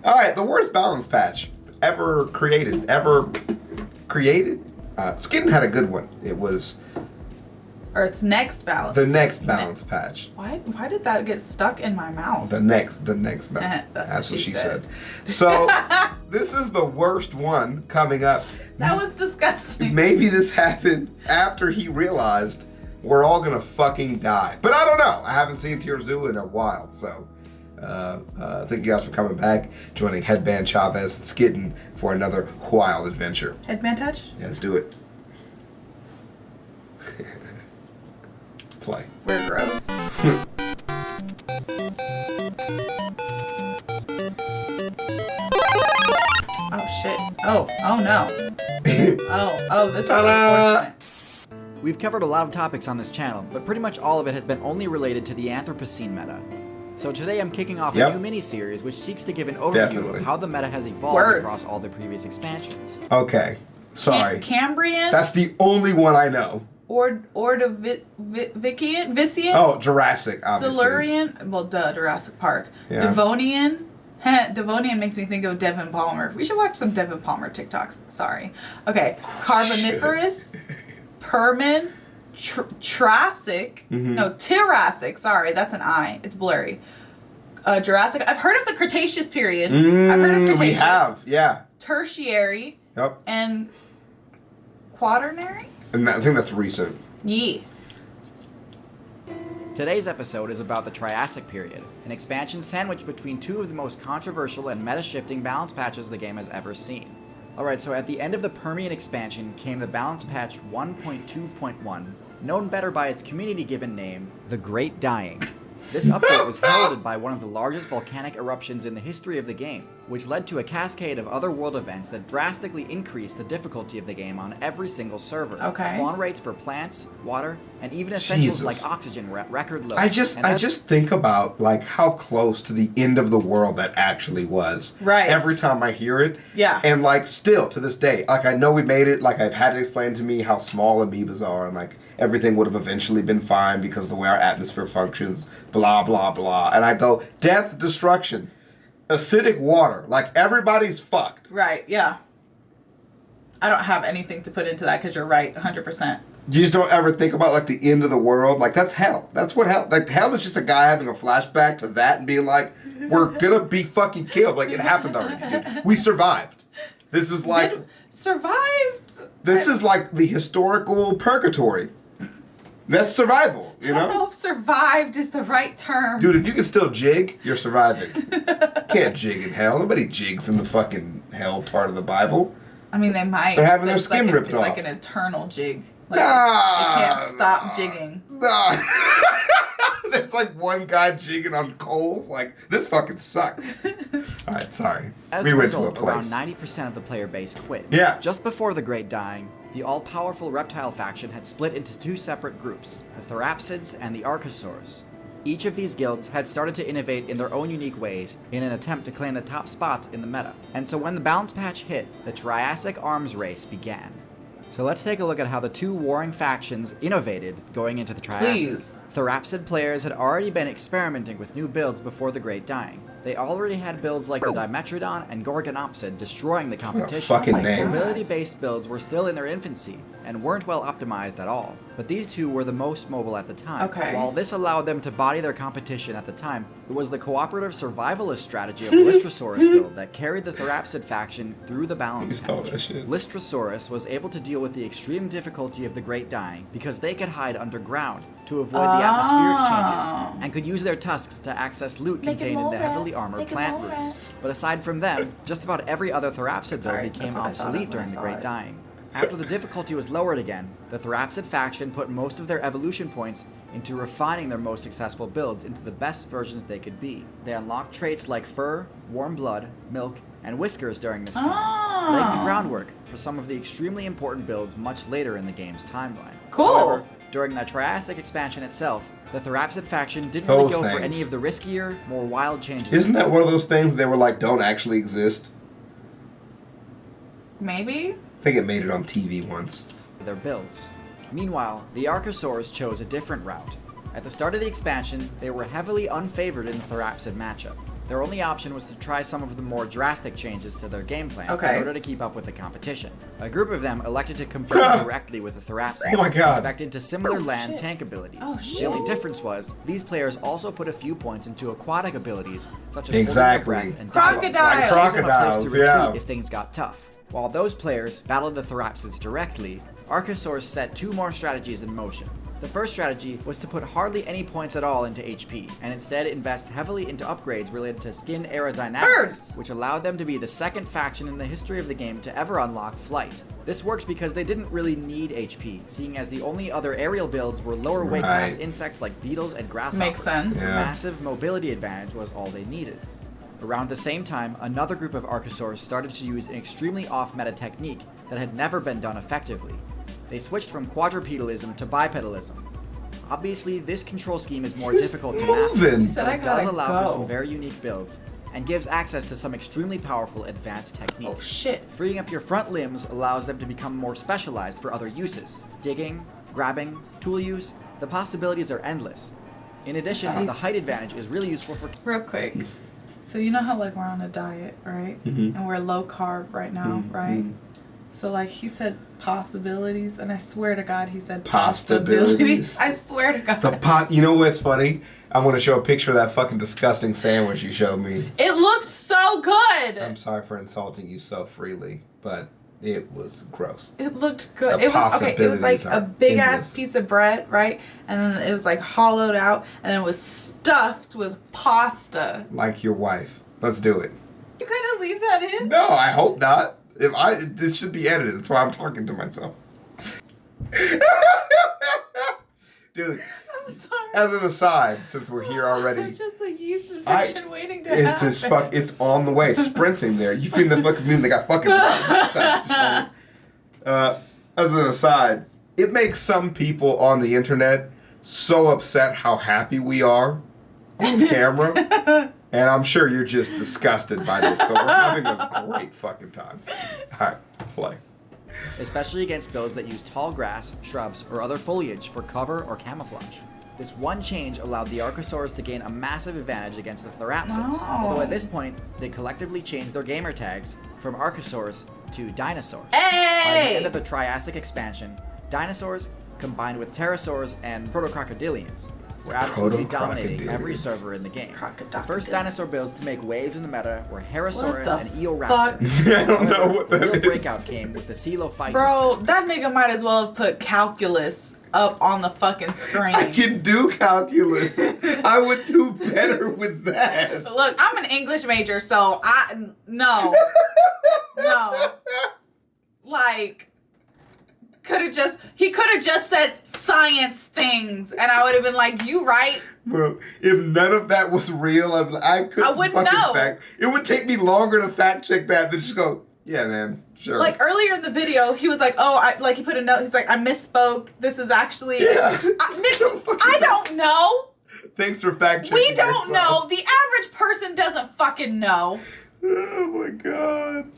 All right, the worst balance patch ever created. Skitten had a good one. It was Earth's next balance. the next balance patch. Why did that get stuck in my mouth? The next balance. That's what she said. So this is the worst one coming up. That was disgusting. Maybe this happened after he realized we're all gonna fucking die. But I don't know. I haven't seen Tears Zoo in a while, so thank you guys for coming back, joining Headband, Chavez, and Skitten for another wild adventure. Headband touch? Yeah, let's do it. Play. We're gross. Oh shit. Oh no. oh, this is unfortunate. We've covered a lot of topics on this channel, but pretty much all of it has been only related to the Anthropocene meta. So today I'm kicking off a new mini-series which seeks to give an overview of how the meta has evolved across all the previous expansions. Okay, sorry. Cambrian? That's the only one I know. Ordovician? Oh, Jurassic, obviously. Silurian? Well, Jurassic Park. Yeah. Devonian? Devonian makes me think of Devin Palmer. We should watch some Devin Palmer TikToks. Sorry. Okay. Carboniferous? Permian? Triassic? No, Triassic. Sorry, that's an I. It's blurry. Jurassic. I've heard of the Cretaceous period. I've heard of Cretaceous. We have, yeah. Tertiary. Yep. And Quaternary? And I think that's recent. Yeah. Today's episode is about the Triassic period, an expansion sandwiched between two of the most controversial and meta-shifting balance patches the game has ever seen. Alright, so at the end of the Permian expansion came the balance patch 1.2.1, known better by its community-given name, The Great Dying. This update was heralded by one of the largest volcanic eruptions in the history of the game, which led to a cascade of other world events that drastically increased the difficulty of the game on every single server. Okay. Spawn rates for plants, water, and even essentials like oxygen were at record lows. I just think about like how close to the end of the world that actually was. Right. Every time I hear it. Yeah. And like still to this day, like I know we made it, like I've had it explained to me how small amoebas are and like everything would have eventually been fine because of the way our atmosphere functions, blah, blah, blah. And I go, death, destruction, acidic water, like everybody's fucked. Right, yeah. I don't have anything to put into that because you're right, 100%. You just don't ever think about like the end of the world. Like that's hell. That's what hell, like hell is just a guy having a flashback to that and being like, we're gonna be fucking killed. Like it happened already, dude. We survived. This is like... Survived? This is like the historical purgatory. That's survival, you know? I don't know if survived is the right term. Dude, if you can still jig, you're surviving. Can't jig in hell. Nobody jigs in the fucking hell part of the Bible. I mean, they might. They're having their skin ripped off. It's like an eternal jig. Like, you can't stop jigging. Nah. There's like one guy jigging on coals. Like, this fucking sucks. All right, sorry. As a result, around 90% of the player base quit. Yeah. Just before the Great Dying, the all-powerful reptile faction had split into two separate groups, the Therapsids and the Archosaurs. Each of these guilds had started to innovate in their own unique ways in an attempt to claim the top spots in the meta. And so when the balance patch hit, the Triassic arms race began. So let's take a look at how the two warring factions innovated going into the Triassic. Please. Therapsid players had already been experimenting with new builds before the Great Dying. They already had builds like the Dimetrodon and Gorgonopsid destroying the competition. Fucking name. Ability-based builds were still in their infancy and weren't well optimized at all, but these two were the most mobile at the time. Okay. While this allowed them to body their competition at the time, it was the cooperative survivalist strategy of Lystrosaurus build that carried the Therapsid faction through the balance patch. Lystrosaurus was able to deal with the extreme difficulty of the Great Dying because they could hide underground to avoid the atmospheric changes, and could use their tusks to access loot contained in the heavily armored plant roots. But aside from them, just about every other Therapsid build became obsolete during the Great Dying. After the difficulty was lowered again, the Therapsid faction put most of their evolution points into refining their most successful builds into the best versions they could be. They unlocked traits like fur, warm blood, milk, and whiskers during this time, laying the groundwork for some of the extremely important builds much later in the game's timeline. Cool! However, during the Triassic expansion itself, the Therapsid faction didn't really go for any of the riskier, more wild changes. Isn't that one of those things that they were like, don't actually exist? Maybe? I think it made it on TV once. Their builds. Meanwhile, the Archosaurs chose a different route. At the start of the expansion, they were heavily unfavored in the Therapsid matchup. Their only option was to try some of the more drastic changes to their game plan Okay. in order to keep up with the competition. A group of them elected to compete directly with the Therapsids, Oh my God. expecting to similar land tank abilities. Oh, The only difference was, these players also put a few points into aquatic abilities, such as Exactly. holding their breath and diving, Crocodiles. giving them a place Crocodiles, to retreat yeah. if things got tough. While those players battled the Therapsids directly, Archosaurs set 2 more strategies in motion. The first strategy was to put hardly any points at all into HP, and instead invest heavily into upgrades related to skin aerodynamics, Birds. which allowed them to be the second faction in the history of the game to ever unlock flight. This worked because they didn't really need HP, seeing as the only other aerial builds were lower weight class Right. insects like beetles and grasshoppers. Makes sense. The Yeah. massive mobility advantage was all they needed. Around the same time, another group of Archosaurs started to use an extremely off-meta technique that had never been done effectively. They switched from quadrupedalism to bipedalism. Obviously, this control scheme is more Who's difficult to moving? master, He said, but "I it does gotta allow for go." some very unique builds, and gives access to some extremely powerful advanced Oh techniques. shit. Freeing up your front limbs allows them to become more specialized for other uses. Digging, grabbing, tool use, the possibilities are endless. In addition, Jeez. the height advantage is really useful for Real quick. So you know how like we're on a diet, right? Mhm. And we're low carb right now, right? So like he said possibilities, and I swear to God he said Postabilities. possibilities. I swear to God. The pot. You know what's funny? I'm gonna show a picture of that fucking disgusting sandwich you showed me. It looked so good. I'm sorry for insulting you so freely, but it was gross. It looked good. The It was okay. It was like possibilities a are big ass endless. piece of bread, right? And then it was like hollowed out, and it was stuffed with pasta. Like your wife. Let's do it. You gonna leave that in? No, I hope not. This should be edited. That's why I'm talking to myself. Dude, I'm sorry. as an aside, since we're here already, Just a yeast infection waiting to it's happen. just it's on the way, sprinting there. You think the fucking meme? They got fucking. As an aside, it makes some people on the internet so upset how happy we are on camera. And I'm sure you're just disgusted by this, but we're having a great fucking time. Alright, play. especially against builds that use tall grass, shrubs, or other foliage for cover or camouflage. This one change allowed the Archosaurs to gain a massive advantage against the Therapsids, although at this point, they collectively changed their gamer tags from Archosaurs to dinosaurs. By the end Hey! of the Triassic expansion, dinosaurs, combined with pterosaurs and protocrocodilians, were absolutely dominating every server in the game. The first dinosaur builds to make waves in the meta were Herosaurus What and the Eoraptor. I don't know what The that real is. breakout came with the Coelophysis. Bro, that nigga might as well have put calculus up on the fucking screen. I can do calculus. I would do better with that. Look, I'm an English major, so no. Like, he could have just said science things, and I would have been like, you right? Bro, if none of that was real, I couldn't I wouldn't fucking know. fact. It would take me longer to fact check that than just go, yeah, man, sure. Like earlier in the video, he was like, he put a note, he's like, I misspoke. This is actually, Yeah. I don't know. Thanks for fact checking. We don't yourself. know. The average person doesn't fucking know. Oh my god.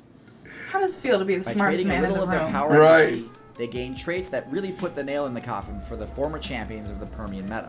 How does it feel to be the By smartest trading a man in little the of their room? power Right. and energy, they gained traits that really put the nail in the coffin for the former champions of the Permian meta.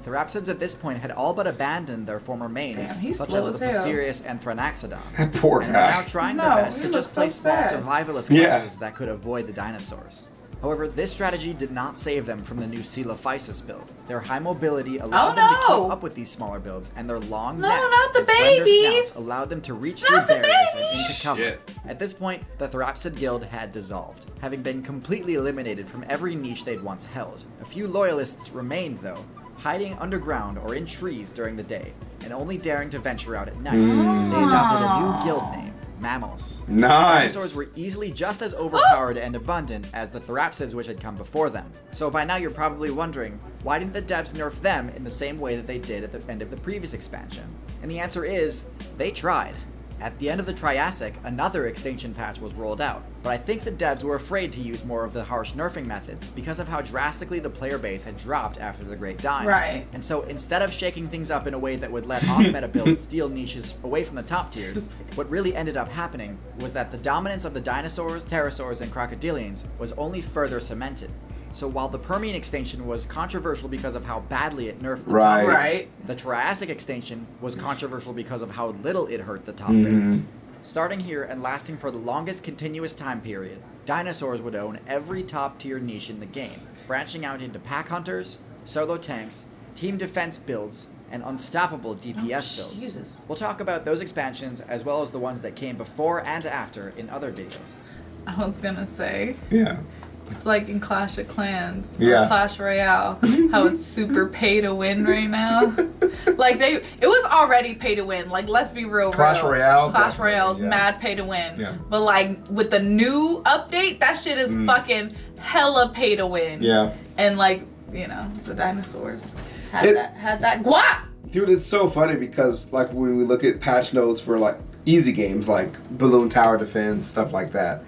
Therapsids at this point had all but abandoned their former mains, Damn, he's such slow as as the hell. Poserius and Thronaxodon, That poor and are now guy. trying No, their best he to looks just so play small sad. survivalist Yeah. classes that could avoid the dinosaurs. However, this strategy did not save them from the new Coelophysis build. Their high mobility allowed them to no. keep up with these smaller builds, and their long No, necks not the and slender babies. snouts allowed them to reach Not through the barriers and babies. into cover. Shit. At this point, the Therapsid guild had dissolved, having been completely eliminated from every niche they'd once held. A few loyalists remained, though, hiding underground or in trees during the day, and only daring to venture out at night. They adopted a new guild name, Mammals. Nice. Dinosaurs were easily just as overpowered and abundant as the Therapsids which had come before them. So by now you're probably wondering, why didn't the devs nerf them in the same way that they did at the end of the previous expansion? And the answer is, they tried. At the end of the Triassic, another extinction patch was rolled out, but I think the devs were afraid to use more of the harsh nerfing methods because of how drastically the player base had dropped after the Great Dime. Right. And so instead of shaking things up in a way that would let off-meta builds steal niches away from the top tiers, what really ended up happening was that the dominance of the dinosaurs, pterosaurs, and crocodilians was only further cemented. So while the Permian extinction was controversial because of how badly it nerfed the Right. top Right. race, the Triassic extinction was controversial because of how little it hurt the top Mm-hmm. race. Starting here and lasting for the longest continuous time period, dinosaurs would own every top-tier niche in the game, branching out into pack hunters, solo tanks, team defense builds, and unstoppable DPS builds. Jesus. We'll talk about those expansions as well as the ones that came before and after in other videos. I was gonna say, Yeah. it's like in Clash of Clans, or Yeah. Clash Royale, how it's super pay to win right now. Like it was already pay to win. Like let's be real. Clash Royale, Clash definitely, Royale's yeah. mad pay to win. Yeah. But like with the new update, that shit is fucking hella pay to win. Yeah. And like the dinosaurs had that guap. Dude, it's so funny because like when we look at patch notes for like easy games like Balloon Tower Defense, stuff like that,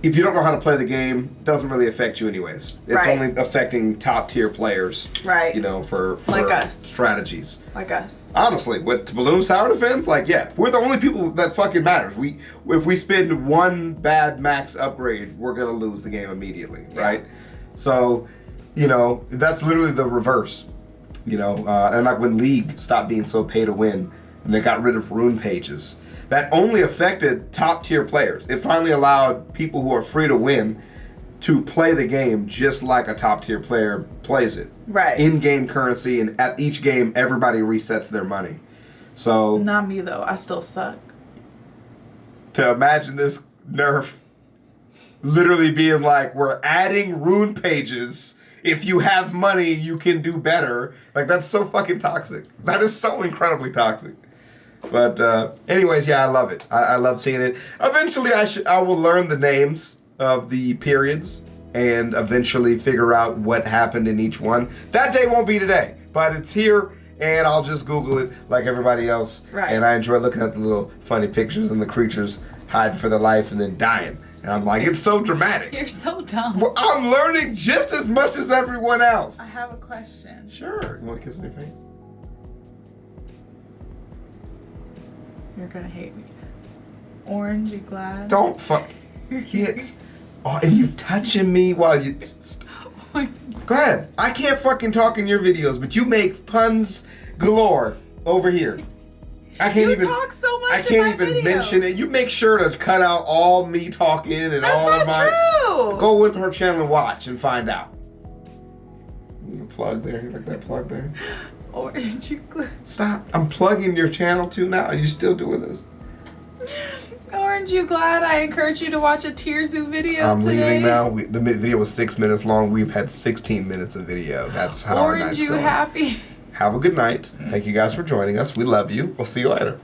if you don't know how to play the game, it doesn't really affect you anyways. It's Right. only affecting top tier players. Right. For Like us. strategies. Like us. Honestly, with Balloon Tower Defense, like yeah, we're the only people that fucking matters. If we spend one bad max upgrade, we're gonna lose the game immediately, right? So, that's literally the reverse. And like when League stopped being so pay to win and they got rid of rune pages, that only affected top tier players. It finally allowed people who are free to win to play the game just like a top tier player plays it. Right. In-game currency, and at each game everybody resets their money. So Not me though. I still suck. to imagine this nerf literally being like, we're adding rune pages. If you have money, you can do better. Like, that's so fucking toxic. That is so incredibly toxic. But anyways, yeah, I love it. I love seeing it. Eventually, I will learn the names of the periods and eventually figure out what happened in each one. That day won't be today, but it's here, and I'll just Google it like everybody else. Right. And I enjoy looking at the little funny pictures and the creatures hiding for their life and then dying. And I'm like, it's so dramatic. You're so dumb. Well, I'm learning just as much as everyone else. I have a question. Sure. You want to kiss my face? You're gonna hate me. Orange, you glad? Don't fuck. Get. Oh, and you touching me while you. Go ahead. I can't fucking talk in your videos, but you make puns galore over here. I can't You even talk so much I in can't my even videos. mention it. You make sure to cut out all me talking and That's all not of my. true. Go with her channel and watch and find out. Plug there, like that plug there. Orange, you glad? Stop! I'm plugging your channel too now. Are you still doing this? Aren't you glad I encouraged you to watch a Tear Zoo video I'm today? leaving now. The video was 6 minutes long. We've had 16 minutes of video. That's how our Aren't night's you going. happy? Have a good night. Thank you guys for joining us. We love you. We'll see you later.